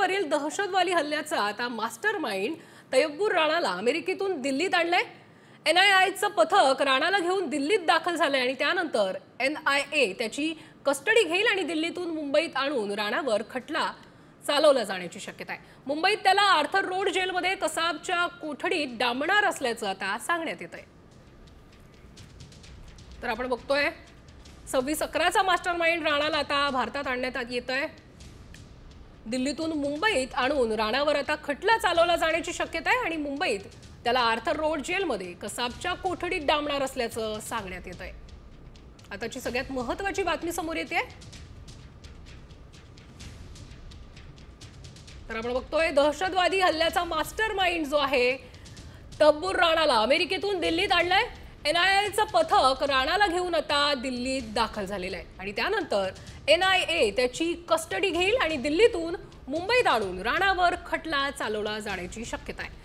दिल्लीवरील दहशतवादी हल्ल्याचा आता मास्टर माइंड तय्यबुर राणाला अमेरिकेतून दिल्लीत आणलंय। NIAचं पथक राणाला घेऊन दिल्लीत दाखल झालंय आणि त्यानंतर NIA त्याची कस्टडी घेईल आणि दिल्लीतून मुंबईत आणून राणावर खटला चालवला जाण्याची शक्यता आहे। मुंबईत त्याला आर्थर रोड जेलमध्ये कसाबच्या कोठडीत डांबणार असल्याचं आता सांगण्यात येत आहे। तर आपण बघतोय 26/11चा मास्टर माइंड राणाला आता भारतात आणण्यात येत आहे। दिल्लीतून मुंबईत आणून राणावर आता खटला चालवला जाण्याची शक्यता आहे आणि मुंबईत त्याला आर्थर रोड जेलमध्ये कसाबच्या कोठडीत डांबणार असल्याचं सांगण्यात येत आहे। आताची सगळ्यात महत्त्वाची बातमी समोर येते। तर आपण बघतोय दहशतवादी हल्ल्याचा मास्टर माइंड जो आहे तय्यबुर राणाला अमेरिकेतून दिल्लीत आणलंय। NIAचं पथक राणाला घेऊन आता दिल्लीत दाखल झालेलं आहे आणि त्यानंतर NIA त्याची कस्टडी घेईल आणि दिल्लीतून मुंबईत आणून राणावर खटला चालवला जाण्याची शक्यता आहे।